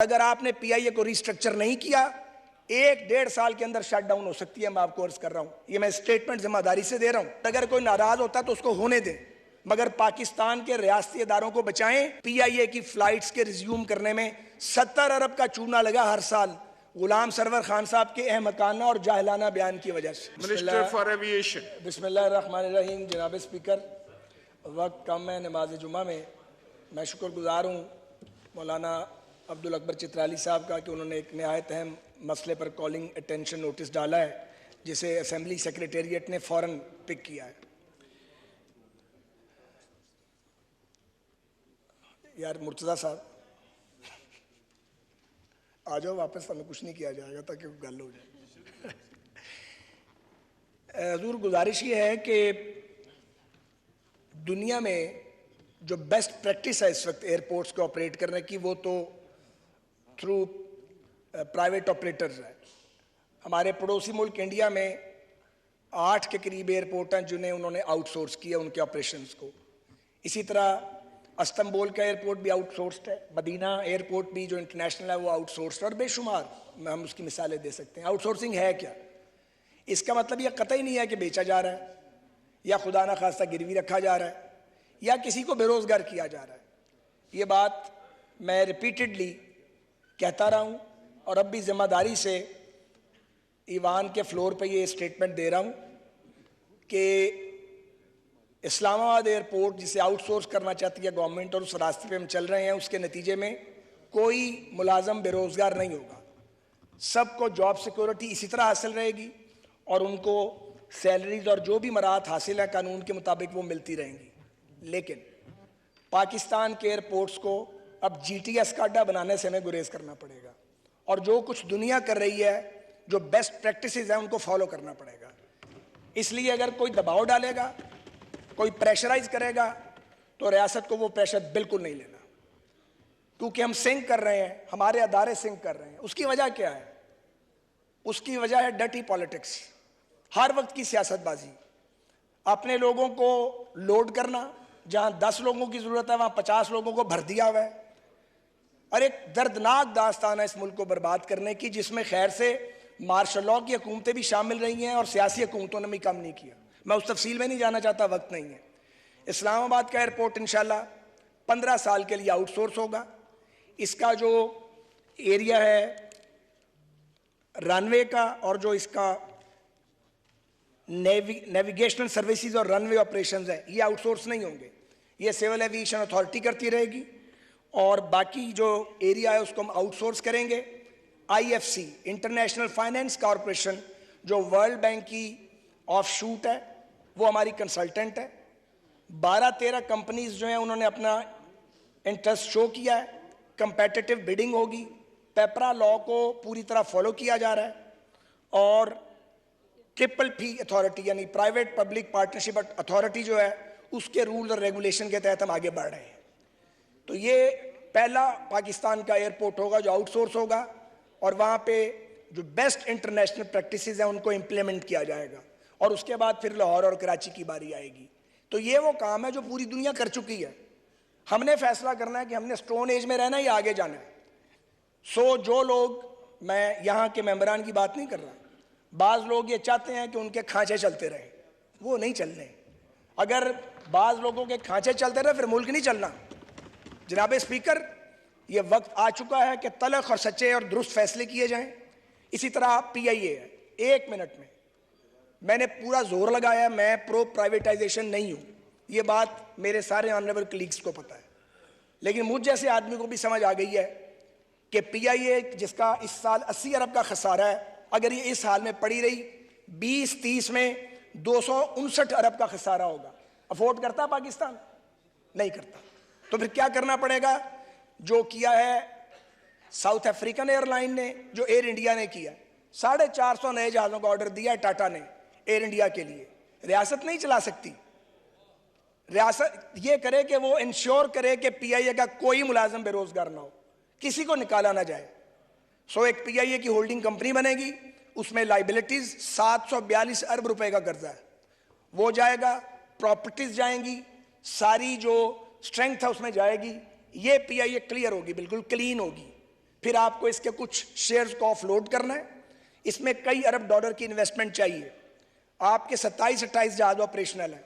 अगर आपने पीआईए को रिस्ट्रक्चर नहीं किया, 1-1.5 साल के अंदर शटडाउन हो सकती है। मैं आपको अर्ज कर रहा हूं, ये मैं स्टेटमेंट जिम्मेदारी से दे रहा हूं। अगर कोई नाराज होता तो उसको होने दें, मगर पाकिस्तान के रियासती इदारों को बचाएं। पीआईए की फ्लाइट्स के रिज्यूम करने में 70 अरब का चूना लगा हर साल, गुलाम सरवर खान साहब के अहमकाना और जाहिलाना बयान की वजह से। Minister for aviation. बिस्मिल्लाहिर्रहमानिर्रहीम। जनाब स्पीकर, वक्त कम है नमाज जुमा में। मैं शुक्रगुजार हूँ मौलाना अब्दुल अकबर चित्राली साहब का कि उन्होंने एक नहायत अहम मसले पर कॉलिंग अटेंशन नोटिस डाला है, जिसे असेंबली सेक्रेटेरिएट ने फ़ौरन पिक किया है। यार मुर्तज़ा साहब आ जाओ वापस, हमें कुछ नहीं किया जाएगा ताकि गल हो जाए। हजूर, गुजारिश ये है कि दुनिया में जो बेस्ट प्रैक्टिस है इस वक्त एयरपोर्ट्स को ऑपरेट करने की, वो तो थ्रू प्राइवेट ऑपरेटर्स है। हमारे पड़ोसी मुल्क इंडिया में 8 के करीब एयरपोर्ट हैं जिन्हें उन्होंने आउटसोर्स किया उनके ऑपरेशंस को। इसी तरह इस्तांबुल का एयरपोर्ट भी आउटसोर्स्ड है, मदीना एयरपोर्ट भी जो इंटरनेशनल है वो आउटसोर्स्ड है, और बेशुमार हम उसकी मिसालें दे सकते हैं। आउटसोर्सिंग है क्या? इसका मतलब यह कतई नहीं है कि बेचा जा रहा है या खुदा ना खास्ता गिरवी रखा जा रहा है या किसी को बेरोजगार किया जा रहा है। ये बात मैं रिपीटेडली कहता रहा हूँ और अब भी जिम्मेदारी से ईवान के फ्लोर पे ये स्टेटमेंट दे रहा हूँ कि इस्लामाबाद एयरपोर्ट जिसे आउटसोर्स करना चाहती है गवर्नमेंट और उस रास्ते पे हम चल रहे हैं, उसके नतीजे में कोई मुलाजम बेरोजगार नहीं होगा। सबको जॉब सिक्योरिटी इसी तरह हासिल रहेगी और उनको सैलरीज और जो भी मराहत हासिल है कानून के मुताबिक वो मिलती रहेंगी। लेकिन पाकिस्तान के एयरपोर्ट्स को अब जीटीएस का अड्डा बनाने से हमें गुरेज करना पड़ेगा और जो कुछ दुनिया कर रही है, जो बेस्ट प्रैक्टिसेस हैं, उनको फॉलो करना पड़ेगा। इसलिए अगर कोई दबाव डालेगा, कोई प्रेशराइज करेगा, तो रियासत को वो प्रेशर बिल्कुल नहीं लेना, क्योंकि हम सिंक कर रहे हैं, हमारे अदारे सिंक कर रहे हैं। उसकी वजह क्या है? उसकी वजह है डर्टी पॉलिटिक्स, हर वक्त की सियासतबाजी, अपने लोगों को लोड करना, जहां 10 लोगों की जरूरत है वहां 50 लोगों को भर दिया हुआ है। और एक दर्दनाक दास्तान है इस मुल्क को बर्बाद करने की, जिसमें खैर से मार्शल लॉ की हुकूमतें भी शामिल रही हैं और सियासी हुकूमतों ने भी कम नहीं किया। मैं उस तफसील में नहीं जाना चाहता, वक्त नहीं है। इस्लामाबाद का एयरपोर्ट इंशाल्लाह 15 साल के लिए आउटसोर्स होगा। इसका जो एरिया है रनवे का और जो इसका नेविगेशनल सर्विसेज और रनवे ऑपरेशंस है, ये आउटसोर्स नहीं होंगे, ये सिविल एविएशन अथॉरिटी करती रहेगी और बाकी जो एरिया है उसको हम आउटसोर्स करेंगे। आईएफसी, इंटरनेशनल फाइनेंस कॉरपोरेशन, जो वर्ल्ड बैंक की ऑफशूट है, वो हमारी कंसल्टेंट है। 12-13 कंपनीज जो हैं उन्होंने अपना इंटरेस्ट शो किया है। कंपेटिटिव बिडिंग होगी, पेपरा लॉ को पूरी तरह फॉलो किया जा रहा है और PPP अथॉरिटी यानी प्राइवेट पब्लिक पार्टनरशिप अथॉरिटी जो है उसके रूल और रेगुलेशन के तहत हम आगे बढ़ रहे हैं। तो ये पहला पाकिस्तान का एयरपोर्ट होगा जो आउटसोर्स होगा और वहाँ पे जो बेस्ट इंटरनेशनल प्रैक्टिसेस हैं उनको इम्प्लीमेंट किया जाएगा और उसके बाद फिर लाहौर और कराची की बारी आएगी। तो ये वो काम है जो पूरी दुनिया कर चुकी है। हमने फैसला करना है कि हमने स्टोन एज में रहना है या आगे जाना है। सो जो लोग, मैं यहाँ के मेंबरान की बात नहीं कर रहा, बाज़ लोग ये चाहते हैं कि उनके खांचे चलते रहे, वो नहीं चलने। अगर बाज़ लोगों के खांचे चलते रहे फिर मुल्क नहीं चलना। जनाब स्पीकर, ये वक्त आ चुका है कि तलख और सच्चे और दुरुस्त फैसले किए जाएं। इसी तरह पीआईए है, 1 मिनट में मैंने पूरा जोर लगाया, मैं प्रो प्राइवेटाइजेशन नहीं हूँ, ये बात मेरे सारे ऑनरेबल कलीग्स को पता है, लेकिन मुझ जैसे आदमी को भी समझ आ गई है कि पीआईए जिसका इस साल 80 अरब का खसारा है, अगर ये इस हाल में पड़ी रही 20-30 में 259 अरब का खसारा होगा। अफोर्ड करता पाकिस्तान? नहीं करता। तो फिर क्या करना पड़ेगा? जो किया है साउथ अफ्रीकन एयरलाइन ने, जो एयर इंडिया ने किया, 450 नए जहाजों का ऑर्डर दिया है टाटा ने एयर इंडिया के लिए। रियासत नहीं चला सकती। रियासत ये करे कि वो इंश्योर करे कि पीआईए का कोई मुलाजिम बेरोजगार ना हो, किसी को निकाला ना जाए। सो एक पीआईए की होल्डिंग कंपनी बनेगी, उसमें लाइबिलिटीज 742 अरब रुपए का कर्जा है, वो जाएगा, प्रॉपर्टीज जाएंगी, सारी जो स्ट्रेंथ है उसमें जाएगी। ये पीआईए क्लियर होगी, बिल्कुल क्लीन होगी। फिर आपको इसके कुछ शेयर्स को ऑफलोड करना है। इसमें कई अरब डॉलर की इन्वेस्टमेंट चाहिए। आपके 27-28 जहाज ऑपरेशनल है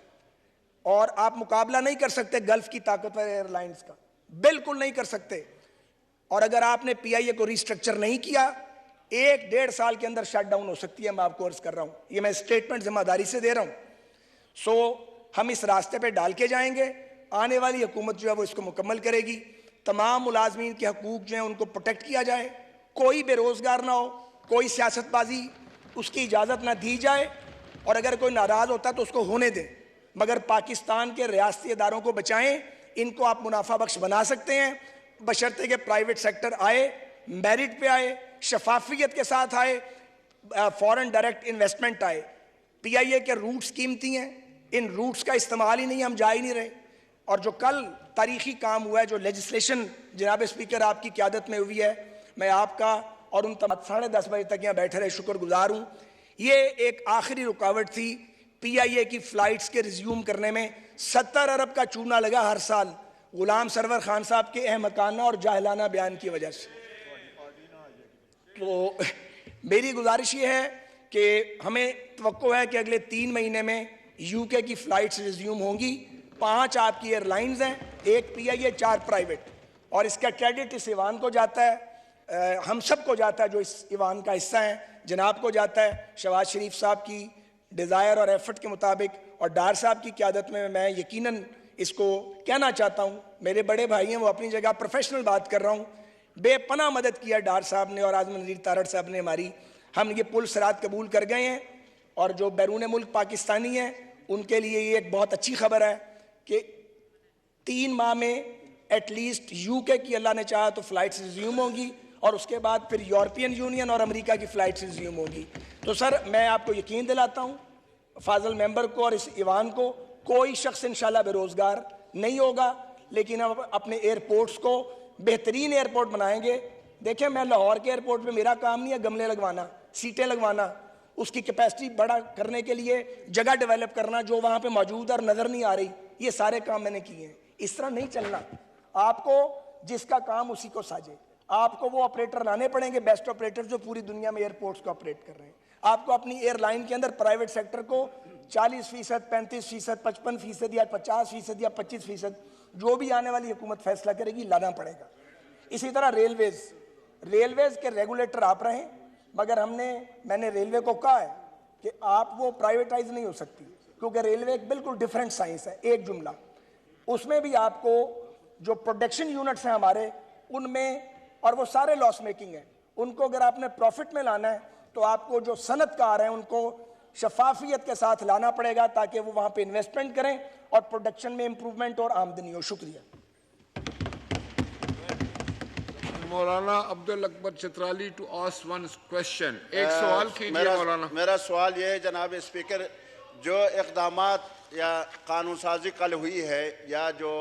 और आप मुकाबला नहीं कर सकते गल्फ की ताकतवर एयरलाइंस का, बिल्कुल नहीं कर सकते। और अगर आपने पीआईए को रिस्ट्रक्चर नहीं किया, 1-1.5 साल के अंदर शटडाउन हो सकती है। मैं आपको अर्ज कर रहा हूं, ये मैं स्टेटमेंट जिम्मेदारी से दे रहा हूं। सो हम इस रास्ते पे डाल के जाएंगे। आने वाली हुकूमत जो है वो इसको मुकम्मल करेगी। तमाम मुलाजमीन के हकूक जो हैं उनको प्रोटेक्ट किया जाए, कोई बेरोजगार ना हो, कोई सियासतबाजी उसकी इजाज़त ना दी जाए, और अगर कोई नाराज़ होता है तो उसको होने दें, मगर पाकिस्तान के रियासती इदारों को बचाएं। इनको आप मुनाफा बख्श बना सकते हैं बशर्ते के प्राइवेट सेक्टर आए, मेरिट पे आए, शफाफियत के साथ आए, फॉरेन डायरेक्ट इन्वेस्टमेंट आए। पीआईए के रूट्स कीमती हैं, इन रूट्स का इस्तेमाल ही नहीं, हम जा ही नहीं रहे। और जो कल तारीखी काम हुआ है, जो लेजिस्लेशन जनाब स्पीकर आपकी क़यादत में हुई है, मैं आपका और उन 10:30 बजे तक यहाँ बैठे रहे शुक्रगुजार हूँ। ये एक आखिरी रुकावट थी पीआईए की फ़्लाइट्स के रिज्यूम करने में। 70 अरब का चूना लगा हर साल गुलाम सरवर खान साहब के अहमकाना और जाहिलाना बयान की वजह से। तो मेरी गुजारिश ये है कि हमें तवक्को है कि अगले 3 महीने में यूके की फ़्लाइट्स रिज्यूम होंगी। 5 आपकी एयरलाइंस हैं, 1 पीआईए, 4 प्राइवेट, और इसका क्रेडिट इस ईवान को जाता है, हम सब को जाता है जो इस ईवान का हिस्सा है, जनाब को जाता है। शहबाज शरीफ साहब की डिज़ायर और एफर्ट के मुताबिक और डार साहब की क़यादत में मैं यकीनन इसको कहना चाहता हूँ, मेरे बड़े भाई हैं, वो अपनी जगह प्रोफेशनल बात कर रहा हूँ, बेपनाह मदद किया डार साहब ने और आज़म नज़ीर तारड़ साहब ने हमारी। हम ये पुल सरात कबूल कर गए हैं, और जो बैरून मुल्क पाकिस्तानी हैं उनके लिए ये एक बहुत अच्छी खबर है कि 3 माह में एटलीस्ट यूके की अल्लाह ने चाहा तो फ़्लाइट्स रिज्यूम होंगी, और उसके बाद फिर यूरोपियन यूनियन और अमेरिका की फ़्लाइट्स रिज्यूम होगी। तो सर, मैं आपको यकीन दिलाता हूँ, फाजल मेंबर को और इस ईवान को, कोई शख्स इंशाल्लाह बेरोज़गार नहीं होगा, लेकिन हम अपने एयरपोर्ट्स को बेहतरीन एयरपोर्ट बनाएंगे। देखें, मैं लाहौर के एयरपोर्ट पे मेरा काम नहीं है गमले लगवाना, सीटें लगवाना, उसकी कैपेसिटी बड़ा करने के लिए जगह डेवलप करना जो वहाँ पे मौजूद और नज़र नहीं आ रही, ये सारे काम मैंने किए हैं। इस तरह नहीं चलना। आपको जिसका काम उसी को साझे, आपको वो ऑपरेटर लाने पड़ेंगे, बेस्ट ऑपरेटर जो पूरी दुनिया में एयरपोर्ट्स को ऑपरेट कर रहे हैं। आपको अपनी एयरलाइन के अंदर प्राइवेट सेक्टर को 40%, 35%, 55% या 50% या 25%, जो भी आने वाली हुकूमत फैसला करेगी, लाना पड़ेगा। इसी तरह रेलवेज के रेगुलेटर आप रहें, मगर मैंने रेलवे को कहा है कि आप वो प्राइवेटाइज नहीं हो सकती, क्योंकि रेलवे एक बिल्कुल डिफरेंट साइंस है। एक जुमला, उसमें भी आपको जो प्रोडक्शन यूनिट्स हैं हमारे, उनमें, और वो सारे लॉस मेकिंग हैं, उनको अगर आपने प्रॉफिट में लाना है तो आपको जो सनतकार हैं उनको शफाफियत के साथ लाना पड़ेगा, ताकि वो वहाँ पे इन्वेस्टमेंट करें और प्रोडक्शन में इंप्रूवमेंट और आमदनी हो। शुक्रिया। Maulana Abdul Akbar Chitrali to ask one question. एक सवाल कीजिए मौलाना। मेरा सवाल ये है जनाब स्पीकर, जो इक़दामात या कानून साजी कल हुई है, या जो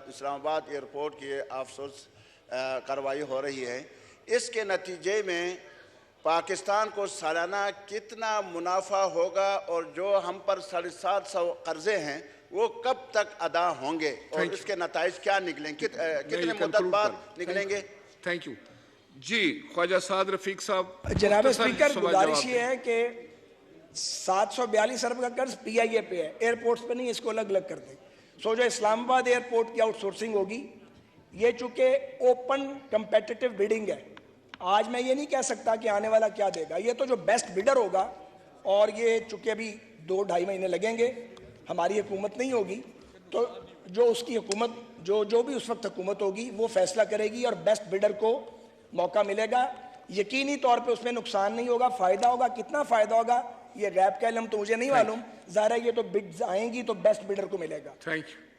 इस्लामाबाद एयरपोर्ट की अफसोस कार्रवाई हो रही है, इसके नतीजे में पाकिस्तान को सालाना कितना मुनाफा होगा, और जो हम पर 750 कर्जे हैं वो कब तक अदा होंगे, और इसके नताइज क्या निकलेंगे, कितने मुद्दत बाद निकलेंगे? थैंक यू जी। ख्वाजा साद रफीक साहब। जनाब स्पीकर, गुजारिश ये है कि 742 अरब का कर्ज पीआईए पे है, एयरपोर्ट्स पे नहीं, इसको अलग अलग कर दें। सो जो इस्लामाबाद एयरपोर्ट की आउटसोर्सिंग होगी, ये चूंकि ओपन कंपेटिटिव बिडिंग है, आज मैं ये नहीं कह सकता कि आने वाला क्या देगा। ये तो जो बेस्ट बिडर होगा, और ये चूंकि अभी 2-2.5 महीने लगेंगे, हमारी हुकूमत नहीं होगी, तो जो उसकी हुकूमत जो भी उस वक्त हुकूमत होगी वो फैसला करेगी, और बेस्ट बिडर को मौका मिलेगा। यकीनी तौर पे उसमें नुकसान नहीं होगा, फ़ायदा होगा। कितना फ़ायदा होगा ये गैप का इल्म तो मुझे नहीं मालूम, ज़ाहिर है ये तो बिड्स आएंगी तो बेस्ट बिडर को मिलेगा। Thank you.